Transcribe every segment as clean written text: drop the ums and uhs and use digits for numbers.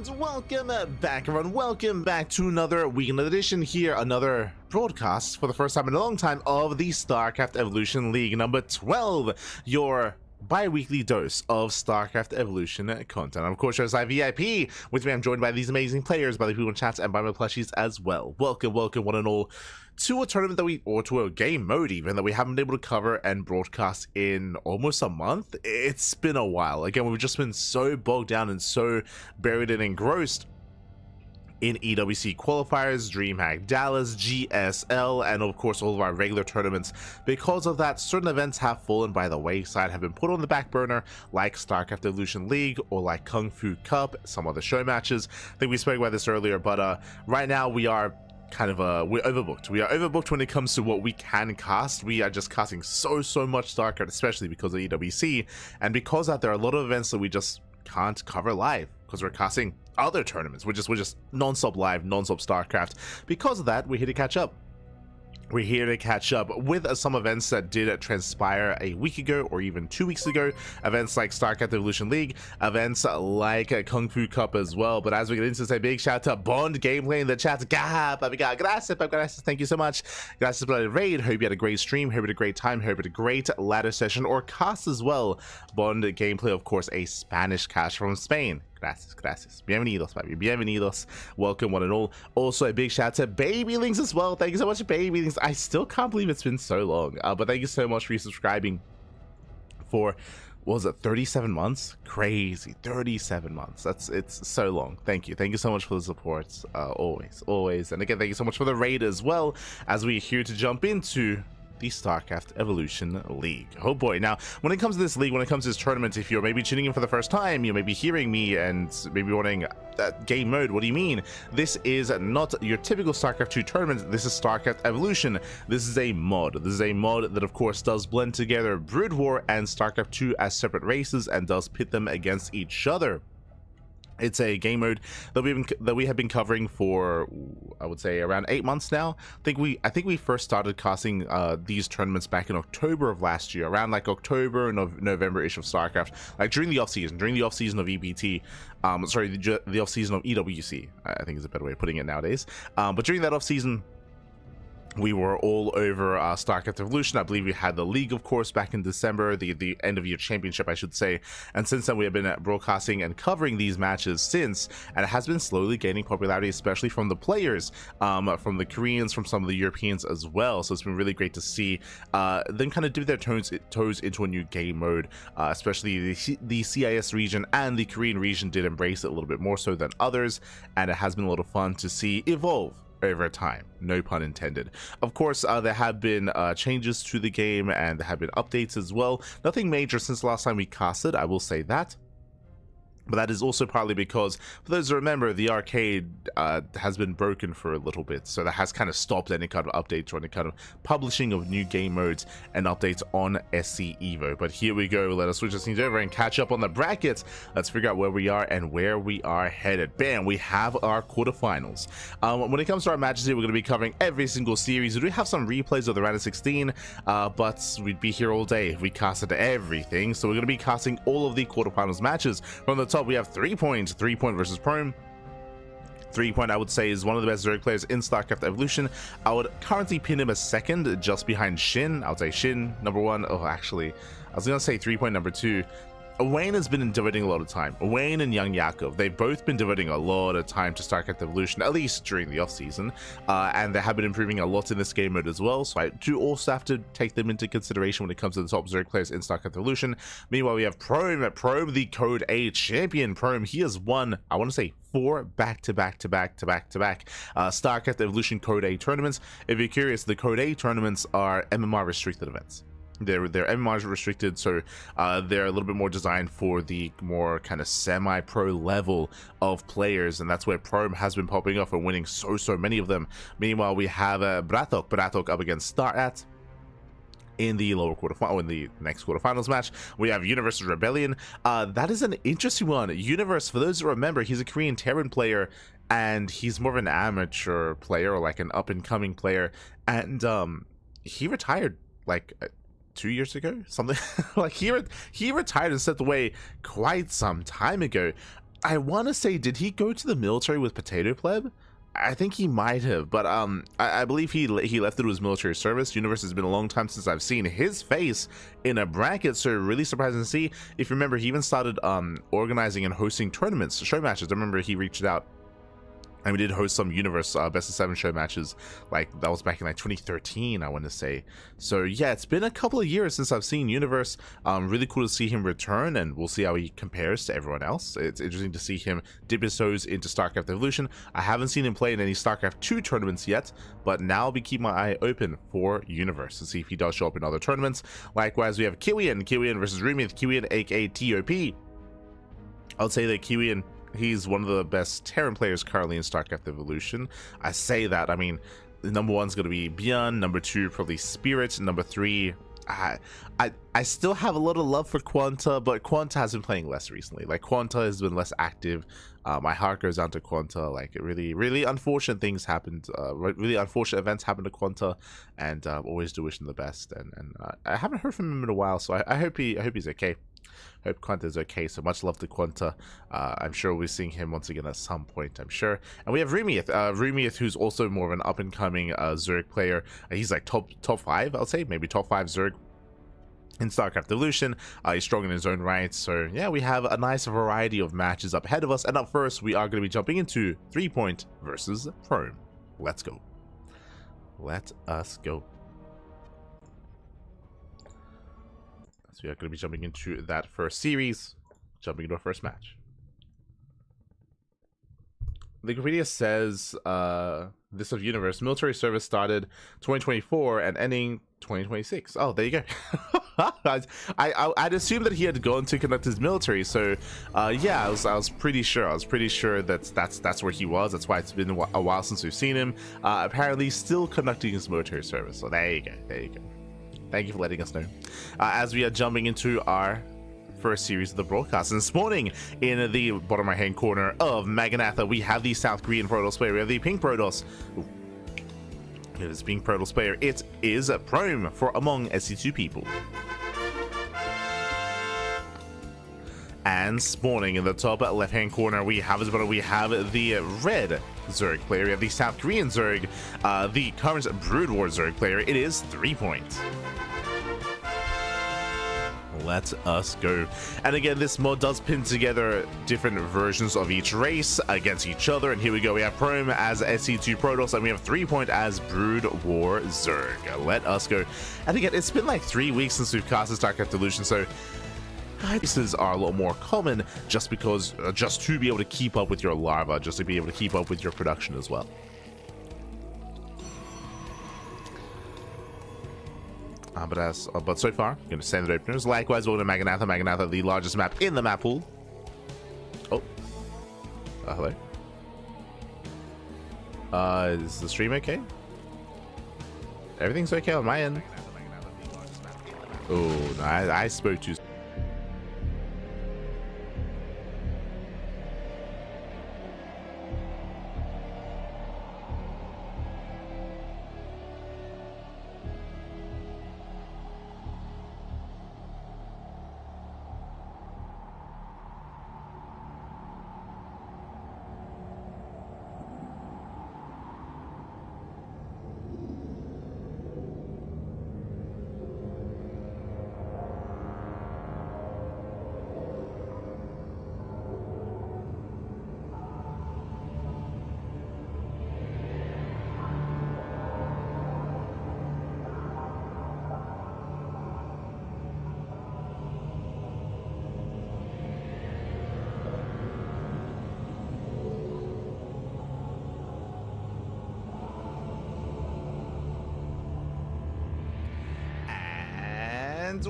And welcome back, everyone. Welcome back to another weekend edition here, another broadcast for the first time in a long time of the StarCraft Evolution League number 12, your bi-weekly dose of StarCraft Evolution content. And of course, as VIP, with me I'm joined by these amazing players, by the people in chats, and by my plushies as well. Welcome, one and all, to a tournament that or to a game mode even, that we haven't been able to cover and broadcast in almost a month. It's been a while. Again, we've just been so bogged down and so buried and engrossed in EWC qualifiers, DreamHack Dallas, GSL, and of course all of our regular tournaments. Because of that, certain events have fallen by the wayside, have been put on the back burner, like StarCraft Evolution League or like Kung Fu Cup, some other show matches. I think we spoke about this earlier, but right now we are kind of we're overbooked. We are overbooked when it comes to what we can cast. We are just casting so much StarCraft, especially because of EWC, and because of that, there are a lot of events that we just can't cover live because we're casting other tournaments. We're just non-stop live, non-stop StarCraft. Because of that, we're here to catch up. We're here to catch up with some events that did transpire a week ago or even 2 weeks ago. Events like StarCraft Evolution League, events like Kung Fu Cup as well. But as we get into this, a big shout out to Bond Gameplay in the chat. Gracias, thank you so much. Gracias por el raid. Hope you had a great stream. Hope you had a great time. Hope you had a great ladder session or cast as well. Bond Gameplay, of course, a Spanish cast from Spain. Gracias. Bienvenidos, baby. Bienvenidos. Welcome, one and all. Also, a big shout out to Babylings as well. Thank you so much, Babylings. I still can't believe it's been so long. But thank you so much for resubscribing for, what was it, 37 months? Crazy. 37 months. It's so long. Thank you. Thank you so much for the support. Always. And again, thank you so much for the raid as well, as we're here to jump into the StarCraft Evolution League. Oh boy. Now, when it comes to this league, when it comes to this tournament, if you're maybe tuning in for the first time, you may be hearing me and maybe wondering, that game mode, what do you mean? This is not your typical StarCraft 2 tournament. This is StarCraft Evolution. This is a mod. This is a mod that, of course, does blend together Brood War and StarCraft 2 as separate races and does pit them against each other. It's a game mode that we have been covering for, I would say, around 8 months now. I think we first started casting these tournaments back in October of last year, around like October and November-ish of StarCraft, like during the off season of EBT. Sorry, the off season of EWC. I think is a better way of putting it nowadays. But during that off season, we were all over StarCraft Evolution. I believe we had the League, of course, back in December, the end of year championship, I should say. And since then, we have been broadcasting and covering these matches since, and it has been slowly gaining popularity, especially from the players, from the Koreans, from some of the Europeans as well. So it's been really great to see them kind of dip their toes into a new game mode, especially the CIS region and the Korean region did embrace it a little bit more so than others, and it has been a lot of fun to see evolve over time, no pun intended. Of course, there have been changes to the game, and there have been updates as well. Nothing major since the last time we casted, I will say that. But that is also partly because, for those who remember, the arcade has been broken for a little bit, so that has kind of stopped any kind of updates or any kind of publishing of new game modes and updates on SC Evo. But here we go. Let us switch things over and catch up on the brackets. Let's figure out where we are and where we are headed. Bam! We have our quarterfinals. When it comes to our matches here, we're going to be covering every single series. We do have some replays of the round of 16, but we'd be here all day if we casted everything. So we're going to be casting all of the quarterfinals matches. From the top, we have 3 points, 3 Point versus Prome. 3 Point, I would say, is one of the best Zerg players in StarCraft Evolution. I would currently pin him as second, just behind Shin. I would say Shin number 1. Oh, actually, I was gonna say 3 Point number 2. Wayne has been devoting a lot of time. Wayne and Young Yakov, they've both been devoting a lot of time to StarCraft Evolution, at least during the off-season, and they have been improving a lot in this game mode as well, so I do also have to take them into consideration when it comes to the top Zerg players in StarCraft Evolution. Meanwhile, we have Prome, the Code A champion. Prome, he has won, I want to say, 4 back-to-back StarCraft Evolution Code A tournaments. If you're curious, the Code A tournaments are MMR restricted events. They're MMR restricted, so they're a little bit more designed for the more kind of semi-pro level of players, and that's where Prome has been popping off and winning so many of them. Meanwhile, we have Bratok up against StarAt in the lower quarterfinal, in the next quarterfinals match. We have Universe Rebellion. That is an interesting one. Universe, for those who remember, he's a Korean Terran player, and he's more of an amateur player, or like an up-and-coming player, and he retired like 2 years ago, something like he retired and stepped away quite some time ago. I want to say, did he go to the military with Potato Pleb? I think he might have, but I believe he left it to his military service. Universe has been a long time since I've seen his face in a bracket, so really surprising to see. If you remember, he even started organizing and hosting tournaments, show matches. I remember he reached out. And we did host some Universe best of 7 show matches, like that was back in like 2013, I want to say. So yeah, it's been a couple of years since I've seen Universe. Really cool to see him return, and we'll see how he compares to everyone else. It's interesting to see him dip his toes into StarCraft Evolution. I haven't seen him play in any StarCraft 2 tournaments yet, but now I'll be keeping my eye open for Universe to see if he does show up in other tournaments. Likewise, we have Kiwian versus Rumi, Kiwian aka TOP. I'll say that Kiwian, he's one of the best Terran players currently in StarCraft Evolution. I say that, I mean, number 1's going to be Bjorn, number 2 probably Spirit, number 3, I still have a lot of love for Quanta, but Quanta has been playing less recently. Like, Quanta has been less active. My heart goes out to Quanta. Like, really unfortunate things happened. Really unfortunate events happened to Quanta, and always do wish him the best. And I haven't heard from him in a while, so I hope he's okay. Hope Quanta is okay. So much love to Quanta. I'm sure we'll be seeing him once again at some point, I'm sure. And we have Rumieth. Rumieth, who's also more of an up and coming Zerg player. He's like top 5, I'll say, maybe top 5 Zerg in StarCraft Evolution. He's strong in his own right. So yeah, we have a nice variety of matches up ahead of us. And up first, we are going to be jumping into 3-point versus Prone. Let's go. Let us go. So we are going to be jumping into that first series, jumping into our first match. Wikipedia says this of Universe military service started 2024 and ending 2026. Oh, there you go. I'd assumed that he had gone to conduct his military, so yeah, I was pretty sure. I was pretty sure that's where he was. That's why it's been a while since we've seen him. Apparently, still conducting his military service. So there you go. There you go. Thank you for letting us know. As we are jumping into our first series of the broadcast, and this morning in the bottom right hand corner of Maganatha, we have the South Korean Protoss player. We have the pink Protoss. It is pink Protoss player. It is Prome for Among SC2 People. And spawning in the top left hand corner, we have the red Zerg player. We have the South Korean Zerg, the current Brood War Zerg player. It is 3 points. Let us go. And again, this mod does pin together different versions of each race against each other. And here we go. We have Prome as SC2 Protoss, and we have 3 point as Brood War Zerg. Let us go. And again, it's been like 3 weeks since we've casted StarCraft Evolution, so races are a lot more common just because, just to be able to keep up with your larva, just to be able to keep up with your production as well. But so far, going to standard openers. Likewise, we're going to Maganatha. Maganatha, the largest map in the map pool. Oh, hello. Is the stream okay? Everything's okay on my end. Oh, no, I spoke too.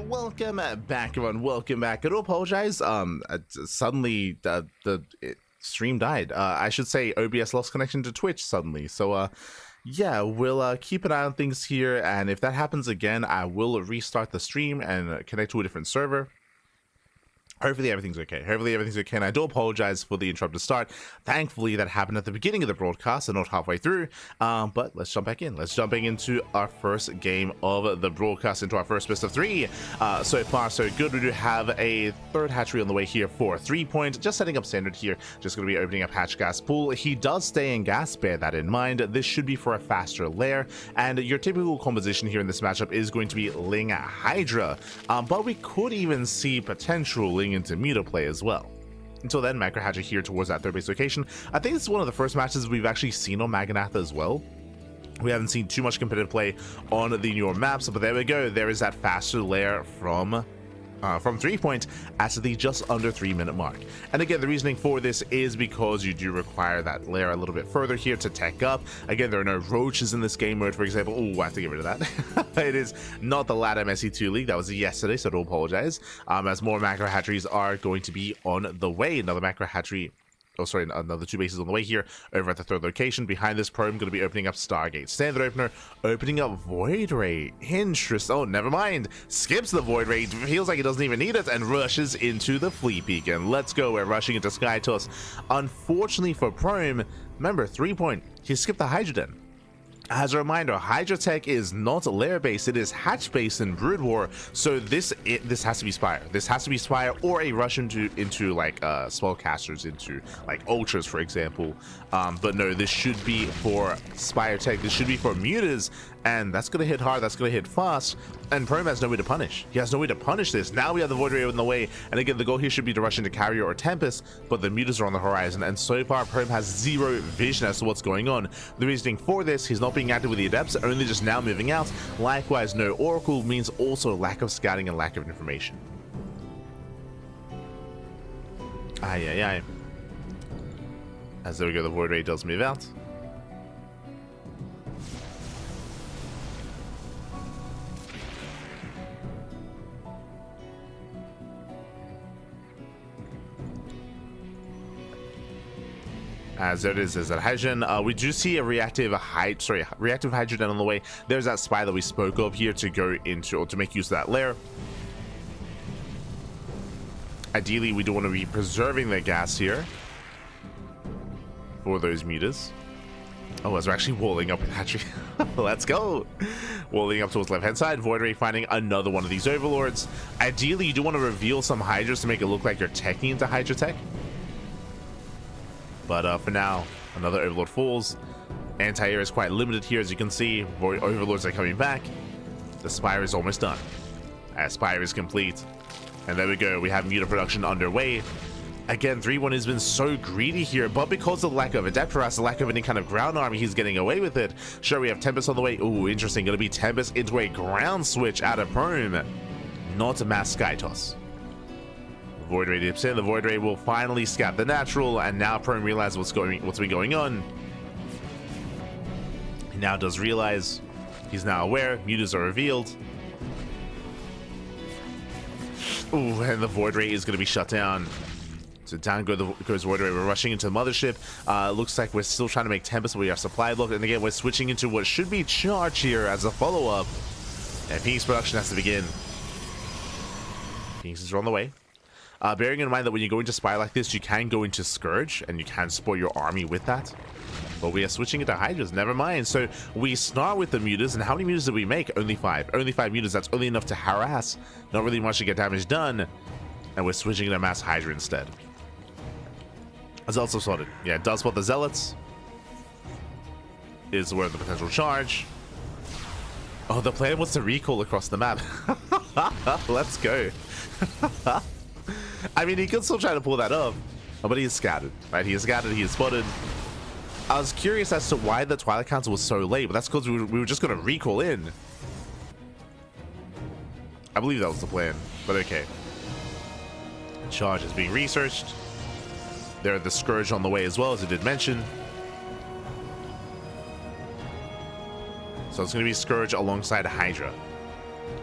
Welcome back, everyone. Welcome back. I do apologize. Suddenly the stream died. I should say OBS lost connection to Twitch suddenly. So yeah, we'll keep an eye on things here, and if that happens again, I will restart the stream and connect to a different server. Hopefully everything's okay. Hopefully everything's okay. And I do apologize for the interrupted start. Thankfully, that happened at the beginning of the broadcast and not halfway through. But let's jump back in. Let's jump into our first game of the broadcast, into our first best of 3. So far, so good. We do have a third hatchery on the way here for 3 point. Just setting up standard here. Just going to be opening up hatch gas pool. He does stay in gas. Bear that in mind. This should be for a faster lair. And your typical composition here in this matchup is going to be Ling Hydra. But we could even see potential Ling into Muta play as well. Until then, Macro Hatcher here towards that third base location. I think this is one of the first matches we've actually seen on Maganatha as well. We haven't seen too much competitive play on the newer maps, but there we go. There is that faster lair from 3 point at the just under 3 minute mark. And again, the reasoning for this is because you do require that layer a little bit further here to tech up. Again, there are no roaches in this game mode, for example. Oh, I have to get rid of that. It is not the LATAM SE2 League. That was yesterday, so I do apologize. As more macro hatcheries are going to be on the way. Another macro hatchery. Oh, sorry, another 2 bases on the way here over at the third location. Behind this probe, going to be opening up Stargate. Standard opener, opening up Void Ray. Interest. Oh, never mind. Skips the Void Ray. Feels like he doesn't even need it and rushes into the Fleet Peak. And let's go. We're rushing into Sky Toss. Unfortunately for Prome, remember, 3 point. He skipped the Hydroden. As a reminder, Hydra Tech is not lair based, it is hatch based in Brood War. So this has to be Spire. This has to be Spire or a rush into like spellcasters, into like ultras, for example. But no, this should be for Spire Tech. This should be for mutas, and that's gonna hit hard, that's gonna hit fast. And Prome has no way to punish. He has no way to punish this. Now we have the Void Ray in the way, and again, the goal here should be to rush into Carrier or Tempest, but the mutas are on the horizon, and so far Prome has zero vision as to what's going on. The reasoning for this, he's not being active with the Adepts, only just now moving out. Likewise, no Oracle means also lack of scouting and lack of information. Aye. As there we go, the Void Ray does move out. As there it is, there's that Hydrogen. We do see a reactive Hydrogen on the way. There's that spy that we spoke of here to go into, or to make use of that lair. Ideally, we do want to be preserving the gas here for those mutas. Oh, as we're actually walling up with Hatchery. Let's go. Walling up towards left-hand side. Void Ray finding another one of these Overlords. Ideally, you do want to reveal some Hydras to make it look like you're teching into Hydra Tech. But for now, another Overlord falls. Anti-air is quite limited here, as you can see. Overlords are coming back. The Spire is almost done. Spire is complete. And there we go. We have Muta production underway. Again, 3-1 has been so greedy here, but because of the lack of Adept Harass, the lack of any kind of ground army, he's getting away with it. Sure, we have Tempest on the way. Ooh, interesting. Going to be Tempest into a ground switch out of Prome. Not a mass Sky Toss. Void Ray dips in. The Void Ray will finally scout the natural, and now Prome realizes what's been going on. He now does realize. He's now aware. Mutas are revealed. Ooh, and the Void Ray is going to be shut down. So down goes Void Ray. We're rushing into the mothership. Looks like we're still trying to make Tempest, but we are supply blocked. And again, we're switching into what should be Charge here as a follow-up. And Phoenix production has to begin. Phoenixes are on the way. Bearing in mind that when you go into Spire like this, you can go into Scourge, and you can support your army with that. But we are switching into Hydras, never mind. So we start with the mutas, and how many mutas did we make? Only 5. Only 5 mutas, that's only enough to harass. Not really much to get damage done. And we're switching into Mass Hydra instead. As also spotted. Yeah, it does spot the Zealots. Is where the potential charge. Oh, the plan was to recall across the map. Let's go. I mean, he could still try to pull that off, but he is scattered, right? He is scattered, he is spotted. I was curious as to why the Twilight Council was so late, but that's because we were just going to recall in. I believe that was the plan, but okay. Charge is being researched. There are the Scourge on the way as well, as I did mention. So it's going to be Scourge alongside Hydra.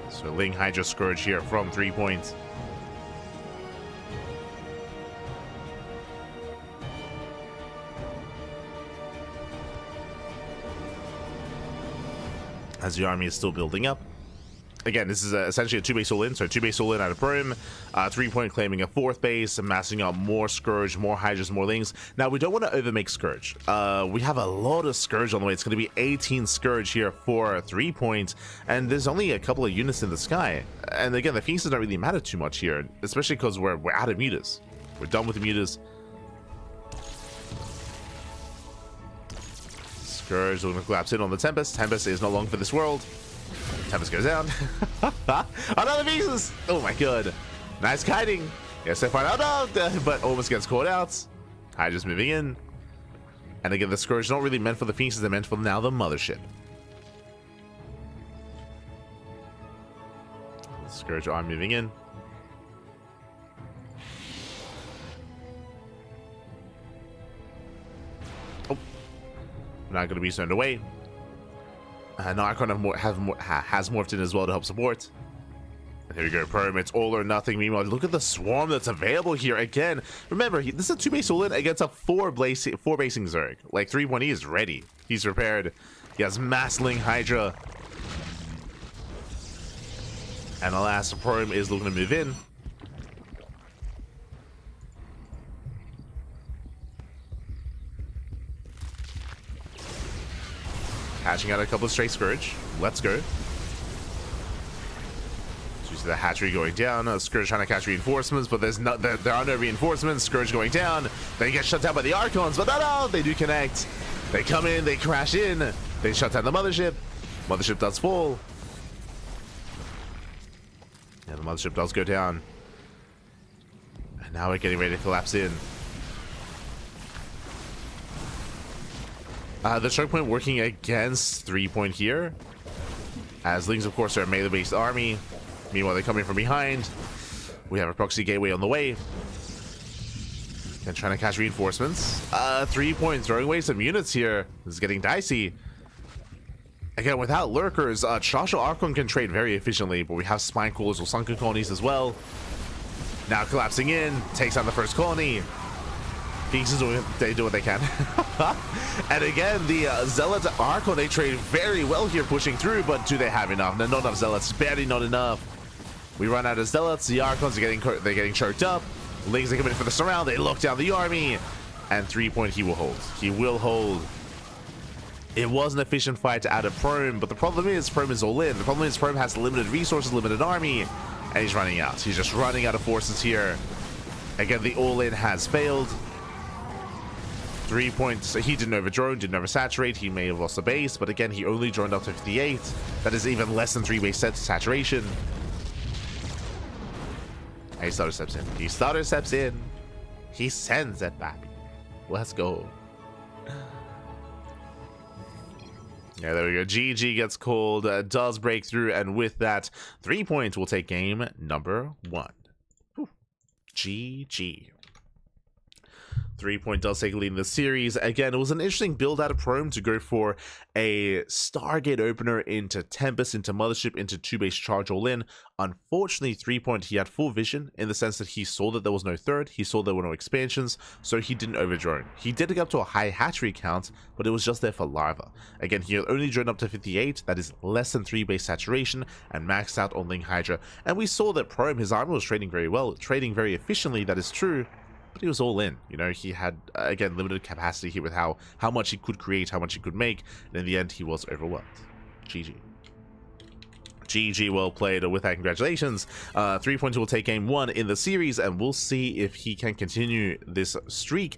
So Ling Hydra Scourge here from 3 points. As the army is still building up. Again, this is essentially a 2-base all-in, so 2-base all-in out of Prome, 3-point claiming a 4th base, amassing up more Scourge, more Hydras, more Lings. Now, we don't want to overmake Scourge. We have a lot of Scourge on the way. It's going to be 18 Scourge here for 3-point, and there's only a couple of units in the sky. And again, the Phoenixes don't really matter too much here, especially because we're out of mutas. We're done with the mutas. Scourge looking to collapse in on the Tempest. Tempest is no longer for this world. Tempest goes down. Another Phoenix! Oh my god. Nice kiting. Yes, they find out, no, but almost gets caught out. Hydra's moving in. And again, the Scourge is not really meant for the Phoenixes, they're meant for now the Mothership. The Scourge are moving in. Oh. Not going to be turned away. Narcon has morphed in as well to help support. And there we go, Prome. It's all or nothing. Meanwhile, look at the swarm that's available here. Again, remember, this is a 2-base all-in against a 4-basing Zerg. Like, 3-1, he is ready. He's prepared. He has Massling Hydra. And alas, Prome is looking to move in. Hatching out a couple of stray Scourge. Let's go. So you see the hatchery going down. Scourge trying to catch reinforcements, but there are no reinforcements. Scourge going down. They get shut down by the Archons, but no, they do connect. They come in, they crash in. They shut down the Mothership. Mothership does fall. Yeah, the Mothership does go down. And now we're getting ready to collapse in. The choke point working against 3-point here. As Lings, of course, are a melee-based army. Meanwhile, they come in from behind. We have a proxy gateway on the way. And trying to catch reinforcements. 3-point throwing away some units here. This is getting dicey. Again, without lurkers, Shasha Archon can trade very efficiently, but we have Spine Coolers or Sunken Colonies as well. Now collapsing in, takes out the first colony. Phoenixes, they do what they can. And again, the Zealots Archon, they trade very well here pushing through, but do they have enough? No, not enough Zealots, barely not enough. We run out of Zealots, the Archons are getting choked up. Lings are coming in for the surround, they lock down the army. And 3-point, he will hold. He will hold. It was an efficient fight out of Prome, but the problem is Prome is all in. The problem is Prome has limited resources, limited army, and he's running out. He's just running out of forces here. Again, the all-in has failed. 3 points. He didn't overdrone, didn't oversaturate. He may have lost a base, but again, he only droned up to 58. That is even less than 3 base sets saturation. And he starter steps in. He starter steps in. He sends it back. Let's go. Yeah, there we go. GG gets called, does break through, and with that, 3 points will take game number 1. Whew. GG. 3-point does take a lead in the series. Again, it was an interesting build out of Prome to go for a Stargate opener into Tempest, into Mothership, into 2-base charge all in. Unfortunately, 3-point, he had full vision in the sense that he saw that there was no third, he saw there were no expansions, so he didn't overdrone. He did get up to a high hatchery count, but it was just there for larva. Again, he only droned up to 58, that is less than 3-base saturation, and maxed out on Ling Hydra. And we saw that Prome, his armor was trading very well, trading very efficiently, that is true. But he was all in, you know, he had, again, limited capacity here with how much he could create, how much he could make, and in the end, he was overwhelmed. GG. GG, well played. With that, congratulations. 3 points will take game 1 in the series, and we'll see if he can continue this streak.